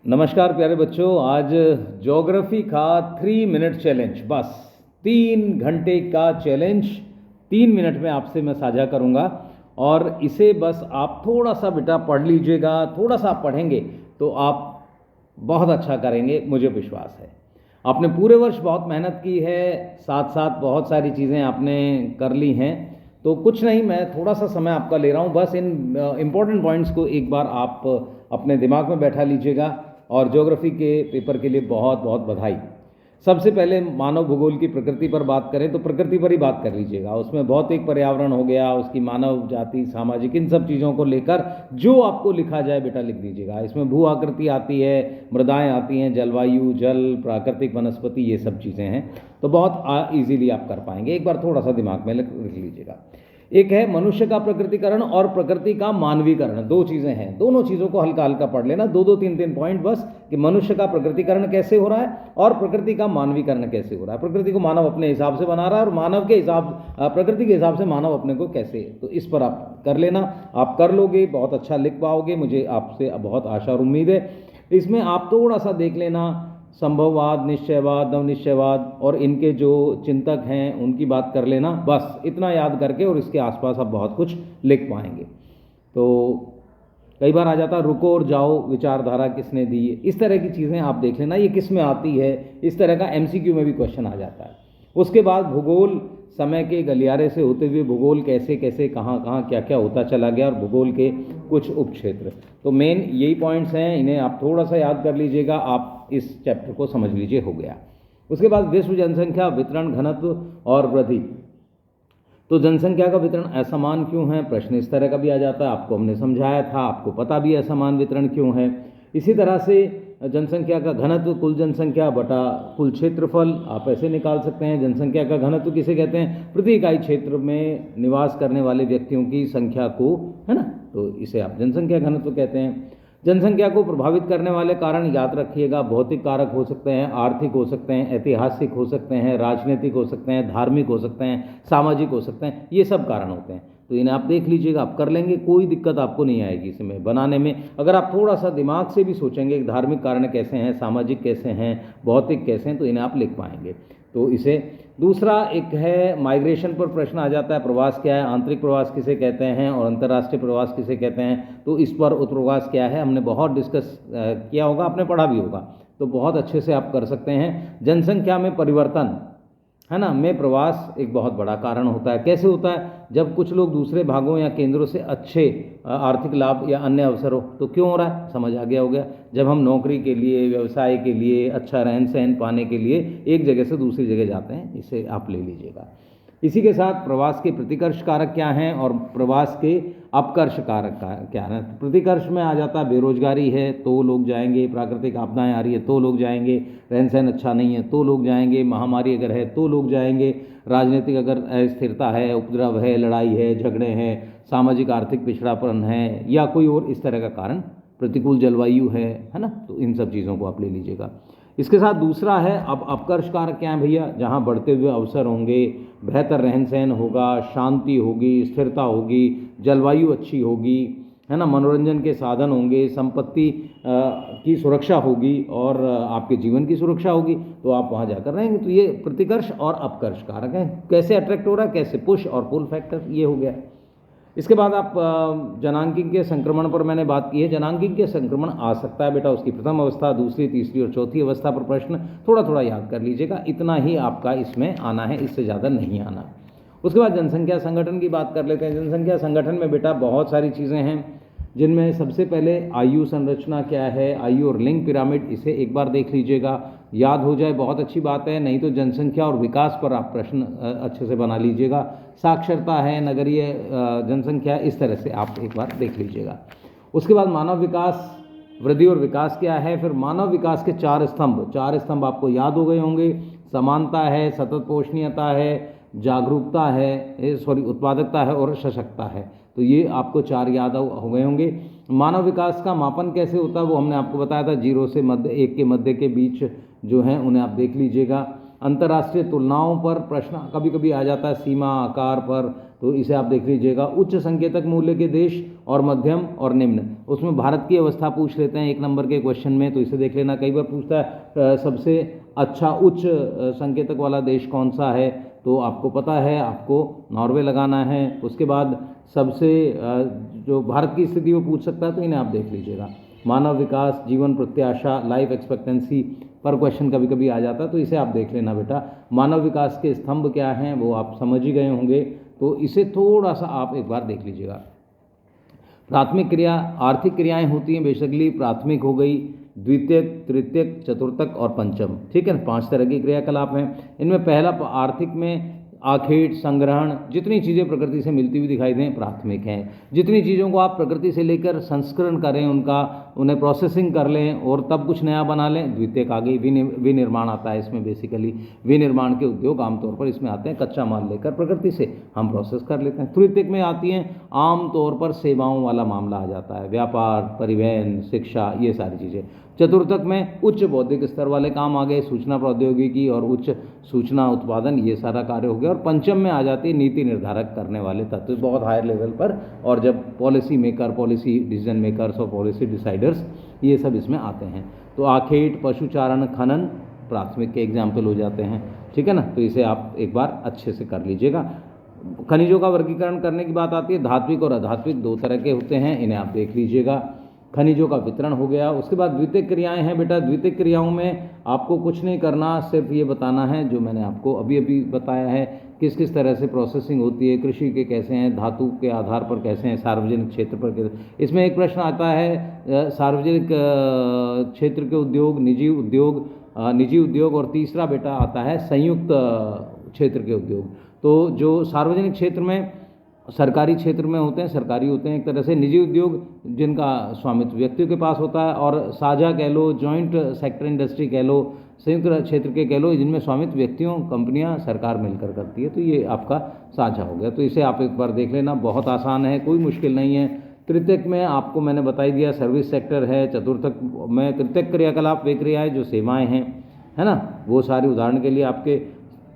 नमस्कार प्यारे बच्चों। आज ज्योग्राफी का 3 मिनट चैलेंज, बस 3 घंटे का चैलेंज 3 मिनट में आपसे मैं साझा करूंगा। और इसे बस आप थोड़ा सा बेटा पढ़ लीजिएगा। थोड़ा सा आप पढ़ेंगे तो आप बहुत अच्छा करेंगे, मुझे विश्वास है। आपने पूरे वर्ष बहुत मेहनत की है, साथ साथ बहुत सारी चीज़ें आपने कर ली हैं। तो कुछ नहीं, मैं थोड़ा सा समय आपका ले रहा हूँ, बस इन इम्पोर्टेंट पॉइंट्स को एक बार आप अपने दिमाग में बैठा लीजिएगा। और ज्योग्राफी के पेपर के लिए बहुत बहुत बधाई। सबसे पहले मानव भूगोल की प्रकृति पर बात करें तो प्रकृति पर ही बात कर लीजिएगा। उसमें भौतिक पर्यावरण हो गया, उसकी मानव जाति, सामाजिक, इन सब चीज़ों को लेकर जो आपको लिखा जाए बेटा लिख दीजिएगा। इसमें भू आकृति आती है, मृदाएं आती हैं, जलवायु, जल, प्राकृतिक वनस्पति, ये सब चीज़ें हैं। तो बहुत ईजीली आप कर पाएंगे। एक बार थोड़ा सा दिमाग में लिख लीजिएगा। एक है मनुष्य का प्रकृतिकरण और प्रकृति का मानवीकरण, दो चीज़ें हैं। दोनों चीज़ों को हल्का हल्का पढ़ लेना, दो दो तीन तीन पॉइंट बस, कि मनुष्य का प्रकृतिकरण कैसे हो रहा है और प्रकृति का मानवीकरण कैसे हो रहा है। प्रकृति को मानव अपने हिसाब से बना रहा है और मानव के हिसाब प्रकृति के हिसाब से मानव अपने को कैसे। तो इस पर आप कर लेना। आप कर लोगे, बहुत अच्छा लिख पाओगे, मुझे आपसे बहुत आशा और उम्मीद है। इसमें आप थोड़ा सा देख लेना संभववाद, निश्चयवाद, नवनिश्चयवाद और इनके जो चिंतक हैं उनकी बात कर लेना। बस इतना याद करके और इसके आसपास आप बहुत कुछ लिख पाएंगे। तो कई बार आ जाता रुको और जाओ, विचारधारा किसने दी, इस तरह की चीज़ें आप देख लेना, ये किस में आती है। इस तरह का एमसीक्यू में भी क्वेश्चन आ जाता है। उसके बाद भूगोल, समय के गलियारे से होते हुए भूगोल कैसे कैसे कहाँ कहाँ क्या क्या होता चला गया और भूगोल के कुछ उपक्षेत्र। तो मेन यही पॉइंट्स हैं, इन्हें आप थोड़ा सा याद कर लीजिएगा। आप इस चैप्टर को समझ लीजिए, हो गया। उसके बाद विश्व जनसंख्या, वितरण, घनत्व और वृद्धि। तो जनसंख्या का वितरण असमान क्यों है, प्रश्न इस तरह का भी आ जाता है। आपको हमने समझाया था, आपको पता भी है असमान वितरण क्यों है। इसी तरह से जनसंख्या का घनत्व, कुल जनसंख्या बटा कुल क्षेत्रफल, आप ऐसे निकाल सकते हैं। जनसंख्या का घनत्व किसे कहते हैं, प्रति इकाई क्षेत्र में निवास करने वाले व्यक्तियों की संख्या को, है ना, तो इसे आप जनसंख्या घनत्व कहते हैं। जनसंख्या को प्रभावित करने वाले कारण याद रखिएगा, भौतिक कारक हो सकते हैं, आर्थिक हो सकते हैं, ऐतिहासिक हो सकते हैं, राजनीतिक हो सकते हैं, धार्मिक हो सकते हैं, सामाजिक हो सकते हैं, ये सब कारण होते हैं। तो इन्हें आप देख लीजिएगा, आप कर लेंगे, कोई दिक्कत आपको नहीं आएगी इसमें बनाने में। अगर आप थोड़ा सा दिमाग से भी सोचेंगे कि धार्मिक कारण कैसे हैं, सामाजिक कैसे हैं, भौतिक कैसे हैं, तो इन्हें आप लिख पाएंगे। तो इसे दूसरा एक है माइग्रेशन पर प्रश्न आ जाता है, प्रवास क्या है, आंतरिक प्रवास किसे कहते हैं और अंतर्राष्ट्रीय प्रवास किसे कहते हैं। तो इस पर उत्प्रवास क्या है हमने बहुत डिस्कस किया होगा, आपने पढ़ा भी होगा, तो बहुत अच्छे से आप कर सकते हैं। जनसंख्या में परिवर्तन, है ना, में प्रवास एक बहुत बड़ा कारण होता है। कैसे होता है, जब कुछ लोग दूसरे भागों या केंद्रों से अच्छे आर्थिक लाभ या अन्य अवसर हो। तो क्यों हो रहा है, समझ आ गया हो गया। जब हम नौकरी के लिए, व्यवसाय के लिए, अच्छा रहन सहन पाने के लिए एक जगह से दूसरी जगह जाते हैं, इसे आप ले लीजिएगा। इसी के साथ प्रवास के प्रतिकर्ष कारक क्या हैं और प्रवास के अपकर्ष कारक क्या है। प्रतिकर्ष में आ जाता है बेरोजगारी है तो लोग जाएंगे, प्राकृतिक आपदाएं आ रही है तो लोग जाएंगे, रहन सहन अच्छा नहीं है तो लोग जाएंगे, महामारी अगर है तो लोग जाएंगे, राजनीतिक अगर अस्थिरता है, उपद्रव है, लड़ाई है, झगड़े हैं, सामाजिक आर्थिक पिछड़ापन है या कोई और इस तरह का कारण, प्रतिकूल जलवायु है ना, तो इन सब चीज़ों को आप ले लीजिएगा। इसके साथ दूसरा है अब अपकर्ष कारक क्या है भैया, जहाँ बढ़ते हुए अवसर होंगे, बेहतर रहन सहन होगा, शांति होगी, स्थिरता होगी, जलवायु अच्छी होगी, है ना, मनोरंजन के साधन होंगे, संपत्ति की सुरक्षा होगी और आपके जीवन की सुरक्षा होगी, तो आप वहाँ जाकर रहेंगे। तो ये प्रतिकर्ष और अपकर्ष कारक हैं। कैसे अट्रैक्ट हो रहा है, कैसे, पुश और पुल फैक्टर, ये हो गया। इसके बाद आप जनांकिक के संक्रमण पर मैंने बात की है। जनांकिक के संक्रमण आ सकता है बेटा, उसकी प्रथम अवस्था, दूसरी, तीसरी और चौथी अवस्था पर प्रश्न थोड़ा थोड़ा याद कर लीजिएगा। इतना ही आपका इसमें आना है, इससे ज़्यादा नहीं आना। उसके बाद जनसंख्या संगठन की बात कर लेते हैं। जनसंख्या संगठन में बेटा बहुत सारी चीज़ें हैं, जिनमें सबसे पहले आयु संरचना क्या है, आयु और लिंग पिरामिड, इसे एक बार देख लीजिएगा, याद हो जाए बहुत अच्छी बात है। नहीं तो जनसंख्या और विकास पर आप प्रश्न अच्छे से बना लीजिएगा। साक्षरता है, नगरीय जनसंख्या, इस तरह से आप एक बार देख लीजिएगा। उसके बाद मानव विकास, वृद्धि और विकास क्या है। फिर मानव विकास के चार स्तंभ आपको याद हो गए होंगे। समानता है, सतत पोषणीयता है, जागरूकता है, उत्पादकता है और सशक्तता है। तो ये आपको चार याद हो गए होंगे। मानव विकास का मापन कैसे होता है वो हमने आपको बताया था, 0 से 1 के मध्य के बीच जो हैं उन्हें आप देख लीजिएगा। अंतर्राष्ट्रीय तुलनाओं पर प्रश्न कभी कभी आ जाता है, सीमा आकार पर, तो इसे आप देख लीजिएगा। उच्च संकेतक मूल्य के देश और मध्यम और निम्न, उसमें भारत की अवस्था पूछ लेते हैं 1 नंबर के क्वेश्चन में, तो इसे देख लेना। कई बार पूछता है सबसे अच्छा उच्च संकेतक वाला देश कौन सा है, तो आपको पता है, आपको नॉर्वे लगाना है। उसके बाद सबसे जो भारत की स्थिति वो पूछ सकता है, तो इन्हें आप देख लीजिएगा। मानव विकास, जीवन प्रत्याशा, लाइफ एक्सपेक्टेंसी पर क्वेश्चन कभी कभी आ जाता है, तो इसे आप देख लेना बेटा। मानव विकास के स्तंभ क्या हैं वो आप समझ ही गए होंगे, तो इसे थोड़ा सा आप एक बार देख लीजिएगा। प्राथमिक क्रिया, आर्थिक क्रियाएं होती हैं बेसिकली, प्राथमिक हो गई, द्वितीयक, तृतीयक, चतुर्थक और पंचम, ठीक है ना। 5 तरह की क्रियाकलाप हैं। इनमें पहला आर्थिक में आखेट, संग्रहण, जितनी चीज़ें प्रकृति से मिलती हुई दिखाई दें प्राथमिक हैं। जितनी चीज़ों को आप प्रकृति से लेकर संस्करण करें, उन्हें प्रोसेसिंग कर लें और तब कुछ नया बना लें, द्वितीयक आ गई। विनिर्माण आता है इसमें, बेसिकली विनिर्माण के उद्योग आमतौर पर इसमें आते हैं, कच्चा माल लेकर प्रकृति से हम प्रोसेस कर लेते हैं। तृतीयक में आती हैं आमतौर पर सेवाओं वाला मामला आ जाता है, व्यापार, परिवहन, शिक्षा, ये सारी चीज़ें। चतुर्थक में उच्च बौद्धिक स्तर वाले काम आ गए, सूचना प्रौद्योगिकी और उच्च सूचना उत्पादन, ये सारा कार्य हो गया। और पंचम में आ जाती है नीति निर्धारक करने वाले तत्व, बहुत हायर लेवल पर, और जब policy maker, policy decision makers और पॉलिसी डिसाइडर्स, ये सब इसमें आते हैं। तो आखेट, पशुचारण, खनन प्राथमिक के एग्जाम्पल हो जाते हैं, ठीक है ना। तो इसे आप एक बार अच्छे से कर लीजिएगा। खनिजों का वर्गीकरण करने की बात आती है, धात्विक और अधात्विक 2 तरह के होते हैं, इन्हें आप देख लीजिएगा। खनिजों का वितरण हो गया। उसके बाद द्वितीयक क्रियाएं हैं बेटा। द्वितीयक क्रियाओं में आपको कुछ नहीं करना, सिर्फ ये बताना है जो मैंने आपको अभी अभी बताया है, किस किस तरह से प्रोसेसिंग होती है, कृषि के कैसे हैं, धातु के आधार पर कैसे हैं, सार्वजनिक क्षेत्र पर कैसे। इसमें एक प्रश्न आता है सार्वजनिक क्षेत्र के उद्योग, निजी उद्योग, और तीसरा बेटा आता है संयुक्त क्षेत्र के उद्योग। तो जो सार्वजनिक क्षेत्र में, सरकारी क्षेत्र में होते हैं, सरकारी होते हैं एक तरह से। निजी उद्योग जिनका स्वामित्व व्यक्तियों के पास होता है, और साझा कह लो, जॉइंट सेक्टर इंडस्ट्री कह लो, संयुक्त क्षेत्र के कह लो, जिनमें स्वामित्व व्यक्तियों, कंपनियां, सरकार मिलकर करती है, तो ये आपका साझा हो गया। तो इसे आप एक बार देख लेना, बहुत आसान है, कोई मुश्किल नहीं है। तृतीयक में आपको मैंने बता ही दिया, सर्विस सेक्टर है। चतुर्थक में तृतीयक क्रियाकलाप वे क्रियाएँ जो सेवाएँ हैं, है ना, वो सारी। उदाहरण के लिए आपके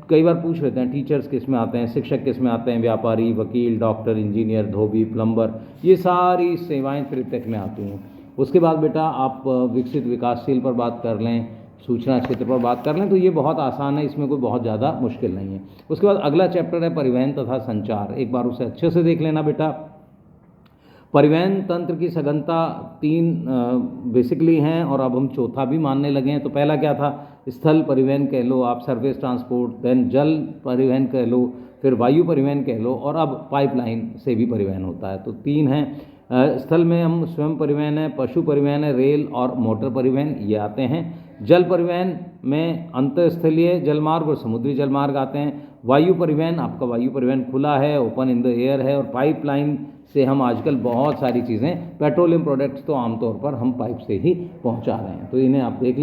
कई बार पूछ लेते हैं, टीचर्स किस में आते हैं, शिक्षक किस में आते हैं, व्यापारी, वकील, डॉक्टर, इंजीनियर, धोबी, प्लम्बर, ये सारी सेवाएं तृतीयक में आती हैं। उसके बाद बेटा आप विकसित विकासशील पर बात कर लें, सूचना क्षेत्र पर बात कर लें, तो ये बहुत आसान है, इसमें कोई बहुत ज़्यादा मुश्किल नहीं है। उसके बाद अगला चैप्टर है परिवहन तथा संचार, एक बार उसे अच्छे से देख लेना बेटा। परिवहन तंत्र की सघनता 3 बेसिकली हैं, और अब हम चौथा भी मानने लगे हैं। तो पहला क्या था, स्थल परिवहन कह लो आप, सरफेस ट्रांसपोर्ट, देन जल परिवहन कह लो, फिर वायु परिवहन कह लो, और अब पाइपलाइन से भी परिवहन होता है। तो 3 हैं। स्थल में हम स्वयं परिवहन है, पशु परिवहन है, रेल और मोटर परिवहन, ये आते हैं। जल परिवहन में अंतरस्थलीय जलमार्ग और समुद्री जलमार्ग आते हैं। वायु परिवहन, आपका वायु परिवहन खुला है, ओपन इन द एयर है। और पाइपलाइन से हम आजकल बहुत सारी चीज़ें, पेट्रोलियम प्रोडक्ट्स तो आमतौर पर हम पाइप से ही पहुंचा रहे हैं, तो इन्हें आप देख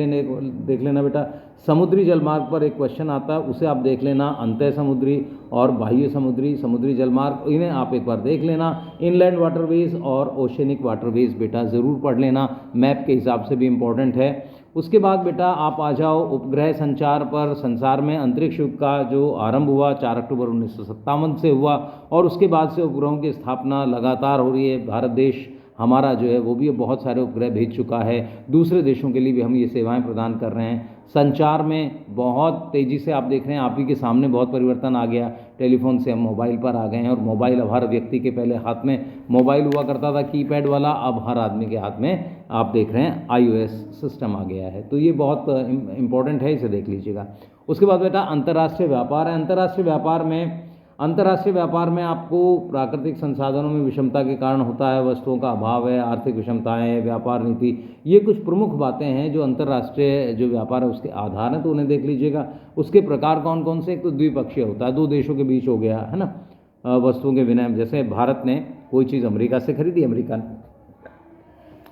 लेना बेटा। समुद्री जलमार्ग पर एक क्वेश्चन आता है, उसे आप देख लेना, अंतः समुद्री और बाह्य समुद्री जलमार्ग, इन्हें आप एक बार देख लेना। इनलैंड वाटरवेज और ओशनिक वाटरवेज बेटा ज़रूर पढ़ लेना, मैप के हिसाब से भी इम्पोर्टेंट है। उसके बाद बेटा आप आ जाओ उपग्रह संचार पर। संसार में अंतरिक्ष युग का जो आरंभ हुआ 4 अक्टूबर 1957 से हुआ, और उसके बाद से उपग्रहों की स्थापना लगातार हो रही है। भारत देश हमारा जो है वो भी बहुत सारे उपग्रह भेज चुका है, दूसरे देशों के लिए भी हम ये सेवाएं प्रदान कर रहे हैं। संचार में बहुत तेज़ी से आप देख रहे हैं, आप ही के सामने बहुत परिवर्तन आ गया, टेलीफोन से हम मोबाइल पर आ गए हैं, और मोबाइल अब हर व्यक्ति के, पहले हाथ में मोबाइल हुआ करता था कीपैड वाला, अब हर आदमी के हाथ में आप देख रहे हैं iOS सिस्टम आ गया है, तो ये बहुत इम्पोर्टेंट है, इसे देख लीजिएगा। उसके बाद बेटा अंतर्राष्ट्रीय व्यापार है। अंतर्राष्ट्रीय व्यापार में आपको प्राकृतिक संसाधनों में विषमता के कारण होता है, वस्तुओं का अभाव है, आर्थिक विषमताएं, व्यापार नीति, ये कुछ प्रमुख बातें हैं जो अंतर्राष्ट्रीय जो व्यापार है उसके आधार हैं, तो उन्हें देख लीजिएगा। उसके प्रकार कौन कौन से, एक तो द्विपक्षीय होता है, 2 देशों के बीच हो गया है ना, वस्तुओं के विनिमय। जैसे भारत ने कोई चीज़ अमेरिका से खरीदी, अमेरिका ने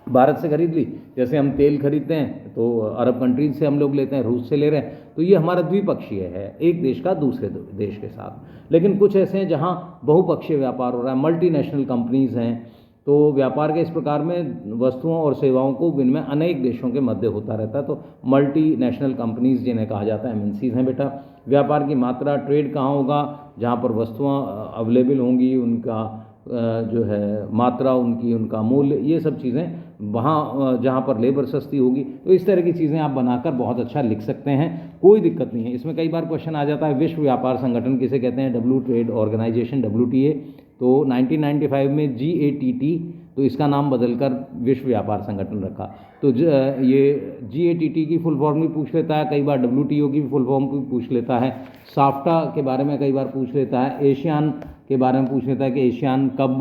भारत से खरीद ली, जैसे हम तेल खरीदते हैं तो अरब कंट्रीज से हम लोग लेते हैं, रूस से ले रहे हैं, तो ये हमारा द्विपक्षीय है, एक देश का दूसरे देश के साथ। लेकिन कुछ ऐसे हैं जहाँ बहुपक्षीय व्यापार हो रहा है, मल्टीनेशनल कंपनीज़ हैं, तो व्यापार के इस प्रकार में वस्तुओं और सेवाओं को विनिमय अनेक देशों के मध्य होता रहता है, तो मल्टी नेशनल कंपनीज जिन्हें कहा जाता है एमएनसीज हैं बेटा। व्यापार की मात्रा, ट्रेड कहाँ होगा, जहाँ पर वस्तुआं अवेलेबल होंगी, उनका जो है मात्रा, उनका मूल्य, ये सब चीज़ें वहाँ जहाँ पर लेबर सस्ती होगी। तो इस तरह की चीज़ें आप बनाकर बहुत अच्छा लिख सकते हैं, कोई दिक्कत नहीं है। इसमें कई बार क्वेश्चन आ जाता है विश्व व्यापार संगठन किसे कहते हैं, डब्ल्यू ट्रेड ऑर्गेनाइजेशन, WTA। तो 1995 में GATT, तो इसका नाम बदलकर विश्व व्यापार संगठन रखा। तो ये GATT की फुल फॉर्म भी पूछ लेता है, कई बार WTO की भी फुल फॉर्म भी पूछ लेता है, साफ्टा के बारे में कई बार पूछ लेता है, एशियान के बारे में पूछ लेता है कि एशियान कब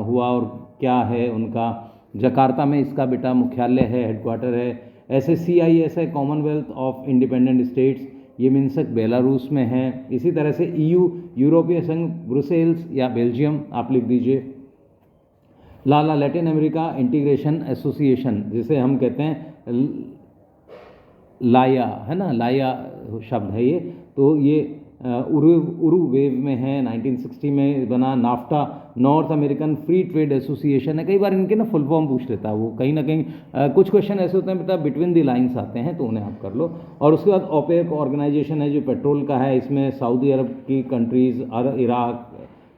हुआ और क्या है उनका। जकार्ता में इसका बेटा मुख्यालय है, हेडक्वार्टर है। SSCI है, कॉमनवेल्थ ऑफ इंडिपेंडेंट स्टेट्स, ये मिन्स्क बेलारूस में है। इसी तरह से EU यूरोपीय संघ, ब्रुसेल्स या बेल्जियम आप लिख दीजिए। लाला लैटिन अमेरिका इंटीग्रेशन एसोसिएशन, जिसे हम कहते हैं लाया, है ना, लाया शब्द है ये। तो ये उरुवेव में है, 1960 में बना। NAFTA north American free trade association है। कई बार इनके ना फुल फॉर्म पूछ लेता है वो, कहीं ना कहीं कुछ क्वेश्चन ऐसे होते हैं बेटा बिटवीन द लाइंस आते हैं, तो उन्हें आप कर लो। और उसके बाद ओपेक ऑर्गेनाइजेशन है जो पेट्रोल का है, इसमें सऊदी अरब की countries, Iraq,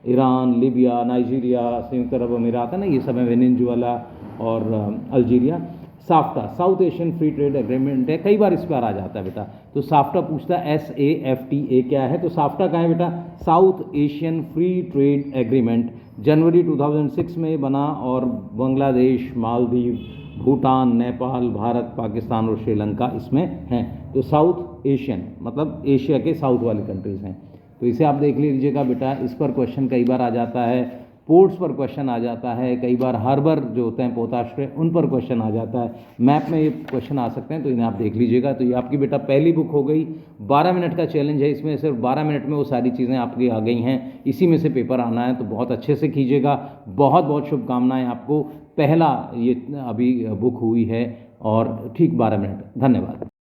Iran, Libya, Nigeria, संयुक्त अरब अमीरात है ना, ये सब है, वेनेजुएला और Algeria. SAFTA south Asian free trade agreement है, कई बार इस पर आ जाता है बेटा। तो साफ्टा पूछता है SAFTA क्या है, तो साफ्टा का है बेटा South Asian free trade agreement, जनवरी 2006 में बना और बांग्लादेश, मालदीव, भूटान, नेपाल, भारत, पाकिस्तान और श्रीलंका इसमें हैं। तो साउथ एशियन मतलब एशिया के साउथ वाली कंट्रीज़ हैं। तो इसे आप देख लीजिएगा बेटा, इस पर क्वेश्चन कई बार आ जाता है। पोर्ट्स पर क्वेश्चन आ जाता है, कई बार हार्बर जो होते हैं पोताश्रय, उन पर क्वेश्चन आ जाता है। मैप में ये क्वेश्चन आ सकते हैं, तो इन्हें आप देख लीजिएगा। तो ये आपकी बेटा पहली बुक हो गई। 12 मिनट का चैलेंज है, इसमें सिर्फ 12 मिनट में वो सारी चीज़ें आपकी आ गई हैं। इसी में से पेपर आना है, तो बहुत अच्छे से कीजिएगा। बहुत बहुत शुभकामनाएँ आपको। पहला ये अभी बुक हुई है और ठीक 12 मिनट। धन्यवाद।